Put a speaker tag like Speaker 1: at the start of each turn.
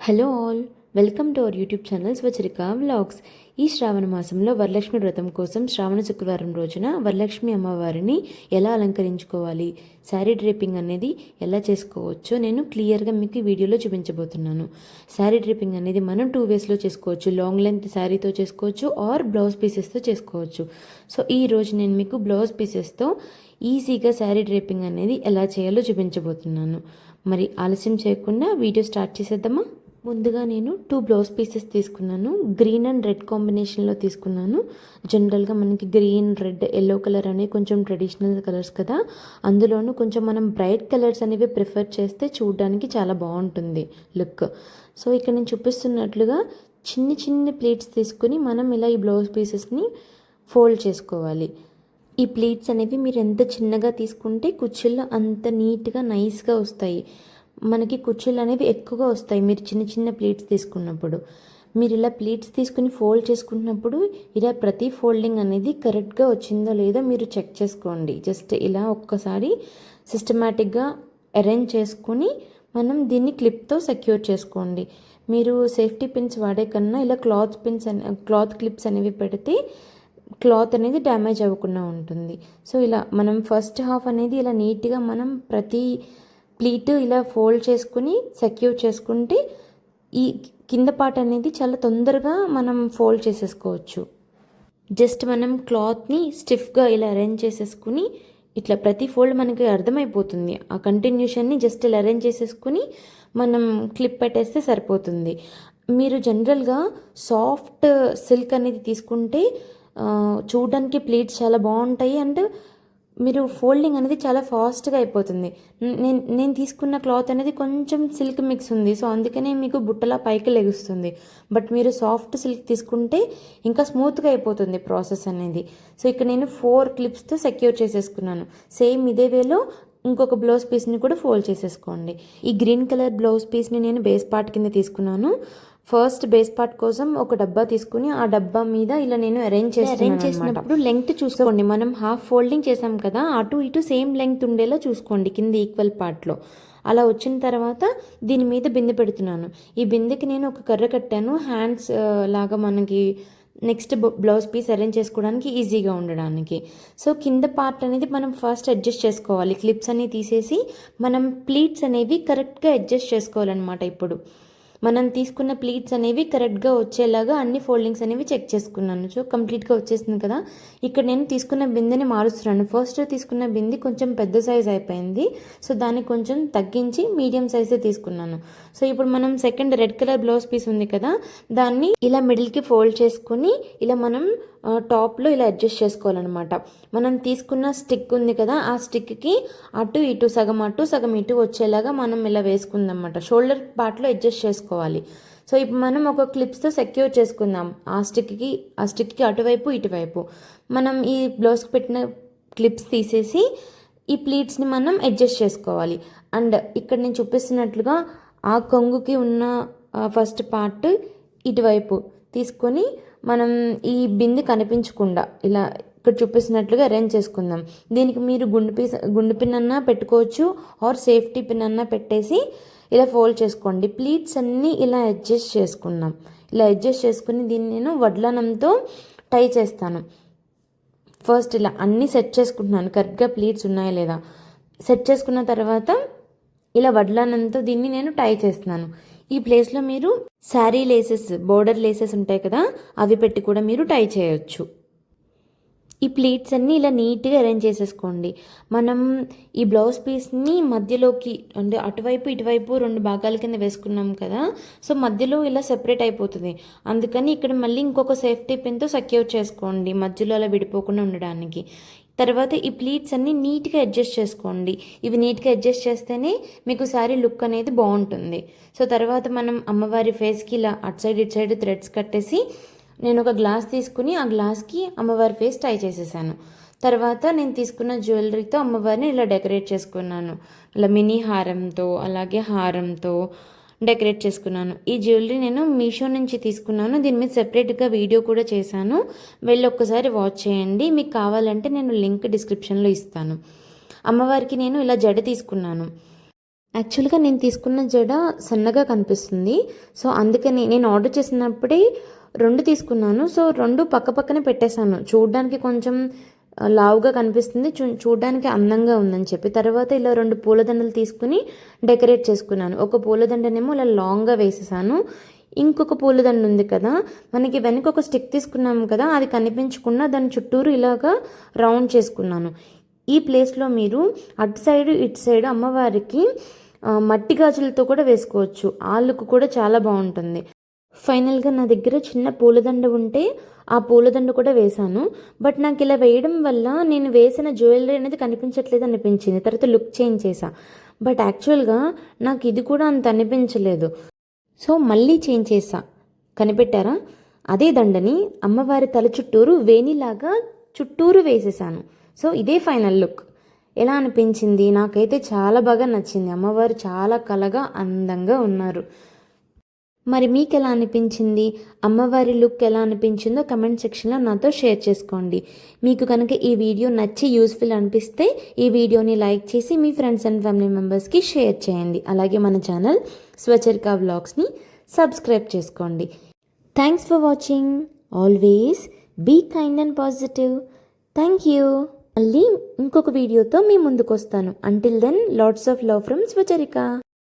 Speaker 1: Hello all, welcome to our YouTube channel Swacharika vlogs. ఈ శ్రావణ మాసంలో వరలక్ష్మి వ్రతం కోసం శ్రావణ శుక్రవారం రోజున వరలక్ష్మి అమ్మవారిని ఎలా అలంకరించుకోవాలి, శారీ డ్రేపింగ్ అనేది ఎలా చేసుకోవచ్చో నేను క్లియర్గా మీకు ఈ వీడియోలో చూపించబోతున్నాను. శారీ డ్రేపింగ్ అనేది మనం 2 వేస్లో చేసుకోవచ్చు. లాంగ్ లెంత్ శారీతో చేసుకోవచ్చు ఆర్ బ్లౌజ్ పీసెస్తో చేసుకోవచ్చు. సో ఈ రోజు నేను మీకు బ్లౌజ్ పీసెస్తో ఈజీగా శారీ డ్రేపింగ్ అనేది ఎలా చేయాలో చూపించబోతున్నాను. మరి ఆలస్యం చేయకుండా వీడియో స్టార్ట్ చేసేద్దామా? ముందుగా నేను 2 బ్లౌజ్ పీసెస్ తీసుకున్నాను. గ్రీన్ అండ్ రెడ్ కాంబినేషన్లో తీసుకున్నాను. జనరల్గా మనకి గ్రీన్, రెడ్, ఎల్లో కలర్ అనేవి కొంచెం ట్రెడిషనల్ కలర్స్ కదా, అందులోనూ కొంచెం మనం బ్రైట్ కలర్స్ అనేవి ప్రిఫర్ చేస్తే చూడడానికి చాలా బాగుంటుంది లుక్. సో ఇక్కడ నేను చూపిస్తున్నట్లుగా చిన్ని చిన్ని ప్లేట్స్ తీసుకుని మనం ఇలా ఈ బ్లౌజ్ పీసెస్ని ఫోల్డ్ చేసుకోవాలి. ఈ ప్లేట్స్ అనేవి మీరు ఎంత చిన్నగా తీసుకుంటే కుర్చీల్లో అంత నీట్గా నైస్గా వస్తాయి. మనకి కుర్చీలు అనేవి ఎక్కువగా వస్తాయి మీరు చిన్న చిన్న ప్లేట్స్ తీసుకున్నప్పుడు. మీరు ఇలా ప్లేట్స్ తీసుకుని ఫోల్డ్ చేసుకున్నప్పుడు ఇలా ప్రతి ఫోల్డింగ్ అనేది కరెక్ట్గా వచ్చిందో లేదో మీరు చెక్ చేసుకోండి. జస్ట్ ఇలా ఒక్కసారి సిస్టమేటిక్గా అరేంజ్ చేసుకుని మనం దీన్ని క్లిప్తో సెక్యూర్ చేసుకోండి. మీరు సేఫ్టీ పిన్స్ వాడే కన్నా ఇలా క్లాత్ క్లిప్స్ అనేవి పెడితే క్లాత్ అనేది డ్యామేజ్ అవ్వకుండా ఉంటుంది. సో ఇలా మనం ఫస్ట్ హాఫ్ అనేది ఇలా నీట్గా మనం ప్రతి ప్లీట్ ఇలా ఫోల్డ్ చేసుకుని సెక్యూర్ చేసుకుంటే ఈ కింద పార్ట్ అనేది చాలా తొందరగా మనం ఫోల్డ్ చేసేసుకోవచ్చు. జస్ట్ మనం క్లాత్ని స్టిఫ్గా ఇలా అరేంజ్ చేసేసుకుని ఇట్లా ప్రతి ఫోల్డ్ మనకి అర్థమైపోతుంది. ఆ కంటిన్యూషన్ని జస్ట్ ఇలా అరేంజ్ చేసేసుకుని మనం క్లిప్ పెట్టేస్తే సరిపోతుంది. మీరు జనరల్గా సాఫ్ట్ సిల్క్ అనేది తీసుకుంటే చూడడానికి ప్లేట్స్ చాలా బాగుంటాయి అండ్ మీరు ఫోల్డింగ్ అనేది చాలా ఫాస్ట్గా అయిపోతుంది. నేను తీసుకున్న క్లాత్ అనేది కొంచెం సిల్క్ మిక్స్ ఉంది, సో అందుకనే మీకు బుట్టలా పైకి లెగుస్తుంది. బట్ మీరు సాఫ్ట్ సిల్క్ తీసుకుంటే ఇంకా స్మూత్గా అయిపోతుంది ప్రాసెస్ అనేది. సో ఇక్కడ నేను 4 క్లిప్స్తో సెక్యూర్ చేసేసుకున్నాను. సేమ్ ఇదే వేలో ఇంకొక బ్లౌజ్ పీస్ని కూడా ఫోల్డ్ చేసేసుకోండి. ఈ గ్రీన్ కలర్ బ్లౌజ్ పీస్ని నేను బేస్ పార్ట్ కింద తీసుకున్నాను. ఫస్ట్ బేస్ పార్ట్ కోసం ఒక డబ్బా తీసుకుని ఆ డబ్బా మీద ఇలా నేను అరేంజ్ చేసినప్పుడు లెంగ్త్ చూసుకోండి. మనం హాఫ్ ఫోల్డింగ్ చేసాం కదా, అటు ఇటు సేమ్ లెంగ్త్ ఉండేలా చూసుకోండి కింద ఈక్వల్ పార్ట్లో. అలా వచ్చిన తర్వాత దీని మీద బిందె పెడుతున్నాను. ఈ బిందెకి నేను ఒక కర్ర కట్టాను, హ్యాండ్స్ లాగా మనకి నెక్స్ట్ బ్లౌజ్ పీస్ అరేంజ్ చేసుకోవడానికి ఈజీగా ఉండడానికి. సో కింద పార్ట్ అనేది మనం ఫస్ట్ అడ్జస్ట్ చేసుకోవాలి. క్లిప్స్ అనేవి తీసేసి మనం ప్లీట్స్ అనేవి కరెక్ట్గా అడ్జస్ట్ చేసుకోవాలన్నమాట. ఇప్పుడు మనం తీసుకున్న ప్లీట్స్ అనేవి కరెక్ట్గా వచ్చేలాగా అన్ని ఫోల్డింగ్స్ అనేవి చెక్ చేసుకున్నాను. సో కంప్లీట్గా వచ్చేసింది కదా. ఇక్కడ నేను తీసుకున్న బిందెని మారుస్తున్నాను. ఫస్ట్ తీసుకున్న బిందె కొంచెం పెద్ద సైజ్ అయిపోయింది, సో దాన్ని కొంచెం తగ్గించి మీడియం సైజే తీసుకున్నాను. సో ఇప్పుడు మనం second red colour blouse piece ఉంది కదా, దాన్ని ఇలా మిడిల్కి ఫోల్డ్ చేసుకుని ఇలా మనం టాప్లో ఇలా అడ్జస్ట్ చేసుకోవాలన్నమాట. మనం తీసుకున్న స్టిక్ ఉంది కదా, ఆ స్టిక్కి అటు ఇటు సగం అటు సగం ఇటు వచ్చేలాగా మనం ఇలా వేసుకుందామన్నమాట. షోల్డర్ పార్ట్లో అడ్జస్ట్ చేసుకోవాలి. సో ఇప్పుడు మనం ఒక క్లిప్స్తో సెక్యూర్ చేసుకుందాం. ఆ స్టిక్కి అటువైపు ఇటువైపు మనం ఈ బ్లౌజ్కి పెట్టిన క్లిప్స్ తీసేసి ఈ ప్లీట్స్ని మనం అడ్జస్ట్ చేసుకోవాలి. అండ్ ఇక్కడ నేను చూపిస్తున్నట్లుగా ఆ కొంగుకి ఉన్న ఫస్ట్ పార్ట్ ఇటువైపు తీసుకొని మనం ఈ బిందె కనిపించకుండా ఇలా ఇక్కడ చూపిస్తున్నట్లుగా అరేంజ్ చేసుకుందాం. దీనికి మీరు గుండు పిన్ అన్నా పెట్టుకోవచ్చు ఆర్ సేఫ్టీ పిన్ అన్నా పెట్టేసి ఇలా ఫోల్డ్ చేసుకోండి. ప్లీట్స్ అన్నీ ఇలా అడ్జస్ట్ చేసుకుందాం. ఇలా అడ్జస్ట్ చేసుకుని దీన్ని నేను వడ్లనంతో టై చేస్తాను. ఫస్ట్ ఇలా అన్నీ సెట్ చేసుకుంటున్నాను, కరెక్ట్గా ప్లీట్స్ ఉన్నాయా లేదా సెట్ చేసుకున్న తర్వాత ఇలా వడ్లనంతో దీన్ని నేను టై చేస్తున్నాను. ఈ ప్లేస్లో మీరు శారీ లేసెస్, బోర్డర్ లేసెస్ ఉంటాయి కదా, అవి పెట్టి కూడా మీరు టై చేయొచ్చు. ఈ ప్లీట్స్ అన్నీ ఇలా నీట్గా అరేంజ్ చేసేసుకోండి. మనం ఈ బ్లౌజ్ పీస్ని మధ్యలోకి అంటే అటువైపు ఇటువైపు 2 భాగాల కింద వేసుకున్నాం కదా, సో మధ్యలో ఇలా సెపరేట్ అయిపోతుంది. అందుకని ఇక్కడ మళ్ళీ ఇంకొక సేఫ్టీ పిన్తో సెక్యూర్ చేసుకోండి మధ్యలో అలా విడిపోకుండా ఉండడానికి. తర్వాత ఈ ప్లీట్స్ అన్నీ నీట్గా అడ్జస్ట్ చేసుకోండి. ఇవి నీట్గా అడ్జస్ట్ చేస్తేనే మీకు శారీ లుక్ అనేది బాగుంటుంది. సో తర్వాత మనం అమ్మవారి ఫేస్కి ఇలా అటు సైడ్ ఇటు సైడ్ థ్రెడ్స్ కట్టేసి నేను ఒక గ్లాస్ తీసుకుని ఆ గ్లాస్కి అమ్మవారి ఫేస్ టై చేసేసాను. తర్వాత నేను తీసుకున్న జ్యువెలరీతో అమ్మవారిని ఇలా డెకరేట్ చేసుకున్నాను. ఇలా మినీ హారంతో అలాగే హారంతో డెకరేట్ చేసుకున్నాను. ఈ జ్యువెలరీ నేను మీషో నుంచి తీసుకున్నాను. దీని మీద సెపరేట్గా వీడియో కూడా చేశాను, వెళ్ళి ఒక్కసారి వాచ్ చేయండి. మీకు కావాలంటే నేను లింక్ డిస్క్రిప్షన్లో ఇస్తాను. అమ్మవారికి నేను ఇలా జడ తీసుకున్నాను. యాక్చువల్గా నేను తీసుకున్న జడ సన్నగా కనిపిస్తుంది. సో అందుకని నేను ఆర్డర్ చేసినప్పుడే 2 తీసుకున్నాను. సో 2 పక్కపక్కనే పెట్టేశాను. చూడడానికి కొంచెం లావుగా కనిపిస్తుంది, చూడడానికి అందంగా ఉందని చెప్పి. తర్వాత ఇలా 2 పూలదండలు తీసుకుని డెకరేట్ చేసుకున్నాను. ఒక పూలదండనేమో ఇలా లాంగ్గా వేసేసాను. ఇంకొక పూలదండ ఉంది కదా, మనకి వెనక ఒక స్టిక్ తీసుకున్నాము కదా, అది కనిపించకుండా దాని చుట్టూరు ఇలాగా రౌండ్ చేసుకున్నాను. ఈ ప్లేస్లో మీరు అటు సైడ్ ఇటు సైడ్ అమ్మవారికి మట్టి గాజులతో కూడా వేసుకోవచ్చు. ఆ లుక్ కూడా చాలా బాగుంటుంది. ఫైనల్గా నా దగ్గర చిన్న పూలదండ ఉంటే ఆ పూలదండ కూడా వేశాను. బట్ నాకు ఇలా వేయడం వల్ల నేను వేసిన జ్యువెలరీ అనేది కనిపించట్లేదు అనిపించింది. తర్వాత లుక్ చేంజ్ చేశా. బట్ యాక్చువల్గా నాకు ఇది కూడా అంత అనిపించలేదు. సో మళ్ళీ చేంజ్ చేసా. కనిపెట్టారా? అదే దండని అమ్మవారి తల చుట్టూరు వేణిలాగా చుట్టూరు వేసేసాను. సో ఇదే ఫైనల్ లుక్. ఎలా అనిపించింది? నాకైతే చాలా బాగా నచ్చింది. అమ్మవారు చాలా కళగా అందంగా ఉన్నారు. మరి మీకు ఎలా అనిపించింది? అమ్మవారి లుక్ ఎలా అనిపించిందో కమెంట్ సెక్షన్లో నాతో షేర్ చేసుకోండి. మీకు కనుక ఈ వీడియో నచ్చి యూస్ఫుల్ అనిపిస్తే ఈ వీడియోని లైక్ చేసి మీ ఫ్రెండ్స్ అండ్ ఫ్యామిలీ మెంబర్స్కి షేర్ చేయండి. అలాగే మన ఛానల్ స్వచరిక వ్లాగ్స్ని సబ్స్క్రైబ్ చేసుకోండి. Thanks for watching. Always be kind and positive. Thank you. మళ్ళీ ఇంకొక వీడియోతో మీ ముందుకు వస్తాను. Until then lots of love from Swacharika.